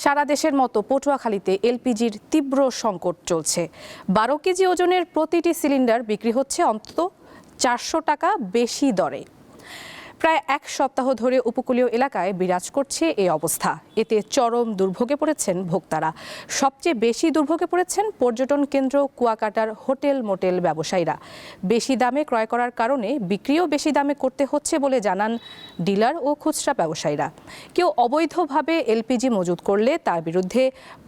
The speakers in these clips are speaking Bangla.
সারা দেশের মতো পটুয়াখালীতে এলপিজির তীব্র সংকট চলছে। 12 কেজি ওজনের প্রতিটি সিলিন্ডার বিক্রি হচ্ছে অন্তত 400 টাকা বেশি দরে। প্রায় এক সপ্তাহ ধরে উপকূলীয় এলাকায় বিরাজ করছে এই অবস্থা। এতে চরম দুর্ভোগে পড়েছেন ভোক্তারা। সবচেয়ে বেশি দুর্ভোগে পড়েছেন পর্যটন কেন্দ্র, কুয়াকাটার হোটেল মোটেল ব্যবসায়ীরা। বেশি দামে ক্রয় করার কারণে বিক্রিও বেশি দামে করতে হচ্ছে বলে জানান ডিলার ও খুচরা ব্যবসায়ীরা। কেউ অবৈধভাবে এলপিজি মজুত করলে তার বিরুদ্ধে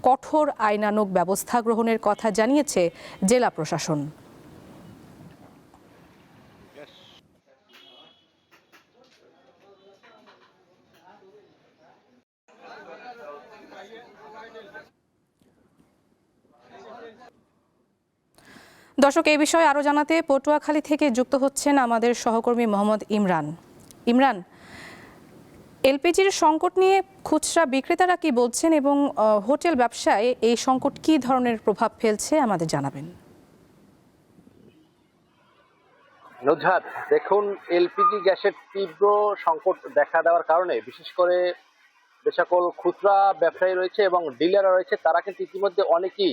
কঠোর আইনানুগ ব্যবস্থা গ্রহণের কথা জানিয়েছে জেলা প্রশাসন। দর্শক, এই বিষয়ে আরো জানাতে পটুয়াখালী থেকে যুক্ত হচ্ছেন আমাদের সহকর্মী মোহাম্মদ ইমরান। ইমরান, এলপিজির সংকট নিয়ে খুচরা বিক্রেতারা কি বলছেন এবং হোটেল ব্যবসায় এই সংকট কি ধরনের প্রভাব ফেলছে আমাদের জানাবেন। নুজহাত, দেখুন, এলপিজি গ্যাসের তীব্র সংকট দেখা দেওয়ার কারণে বিশেষ করে যে সকল খুচরা ব্যবসায়ী রয়েছে এবং ডিলাররা রয়েছে তারা কিন্তু ইতিমধ্যে অনেকেই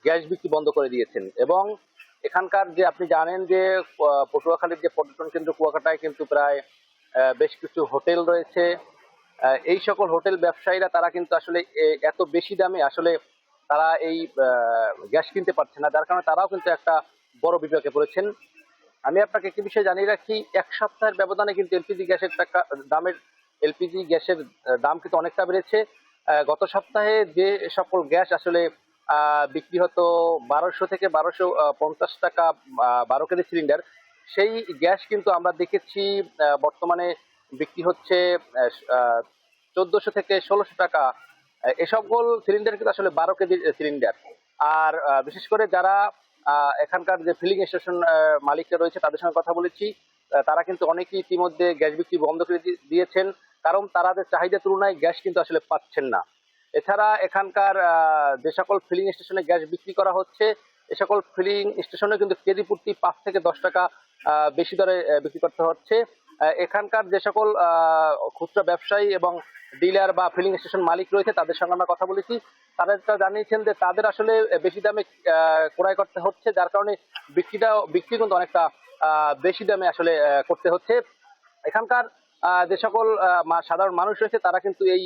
গ্যাস বিক্রি বন্ধ করে দিয়েছেন। এবং এখানকার যে আপনি জানেন যে পটুয়াখালীর যে পর্যটন কেন্দ্র কুয়াকাটায় কিন্তু প্রায় বেশ কিছু হোটেল রয়েছে। এই সকল হোটেল ব্যবসায়ীরা তারা কিন্তু আসলে এত বেশি দামে আসলে তারা এই গ্যাস কিনতে পারছে না, যার কারণে তারাও কিন্তু একটা বড় বিপাকে পড়েছেন। আমি আপনাকে একটি বিষয় জানিয়ে রাখি, এক সপ্তাহের ব্যবধানে কিন্তু এলপিজি গ্যাসের দাম কিন্তু অনেকটা বেড়েছে। গত সপ্তাহে যে সকল গ্যাস আসলে বিক্রি হতো 1200 থেকে 1250 টাকা 12 কেজি সিলিন্ডার, সেই গ্যাস কিন্তু আমরা দেখেছি বর্তমানে বিক্রি হচ্ছে 1400 থেকে 1600 টাকা। এ সকল সিলিন্ডার কিন্তু আসলে 12 কেজির সিলিন্ডার। আর বিশেষ করে যারা এখানকার যে ফিলিং স্টেশন মালিকরা রয়েছে তাদের সঙ্গে কথা বলেছি, তারা কিন্তু অনেকেই ইতিমধ্যে গ্যাস বিক্রি বন্ধ করে দিয়েছেন, কারণ তাদের চাহিদার তুলনায় গ্যাস কিন্তু আসলে পাচ্ছেন না। এছাড়া এখানকার যে সকল ফিলিং স্টেশনে গ্যাস বিক্রি করা হচ্ছে, এ সকল ফিলিং স্টেশনে কিন্তু কেজি প্রতি 5 থেকে 10 টাকা বেশি দরে বিক্রি করতে হচ্ছে। এখানকার যে সকল খুচরা ব্যবসায়ী এবং ডিলার বা ফিলিং স্টেশন মালিক রয়েছে তাদের সঙ্গে আমরা কথা বলেছি, তারা জানিয়েছেন যে তাদের আসলে বেশি দামে ক্রয় করতে হচ্ছে, যার কারণে বিক্রি কিন্তু অনেকটা বেশি দামে আসলে করতে হচ্ছে। এখানকার যে সকল সাধারণ মানুষ রয়েছে তারা কিন্তু এই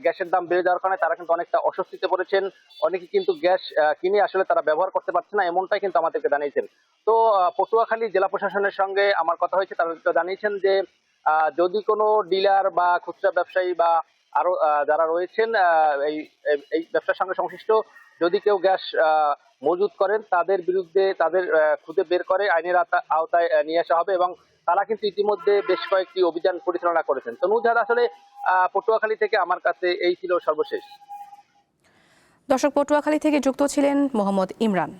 গ্যাসের দাম বেড়ে যাওয়ার কারণে তারা কিন্তু অনেকটা অস্বস্তিতে পড়েছেন। অনেকে কিন্তু গ্যাস কিনে আসলে তারা ব্যবহার করতে পারছে না, এমনটাই কিন্তু আমাদেরকে জানিয়েছেন। তো পটুয়াখালী জেলা প্রশাসনের সঙ্গে আমার কথা হয়েছে, তারা জানিয়েছেন যে যদি কোনো ডিলার বা খুচরা ব্যবসায়ী বা আরো যারা রয়েছেন এই ব্যবসার সঙ্গে সংশ্লিষ্ট, যদি কেউ গ্যাস মজুত করেন তাদের বিরুদ্ধে তাদের খুঁজে বের করে আইনের আওতায় নিয়ে আসা হবে। এবং তারা কিন্তু ইতিমধ্যে বেশ কয়েকটি অভিযান পরিচালনা করেছেন। তো নুজহাত, আসলে পটুয়াখালী থেকে আমার কাছে এই ছিল সর্বশেষ। দর্শক, পটুয়াখালী থেকে যুক্ত ছিলেন মোহাম্মদ ইমরান।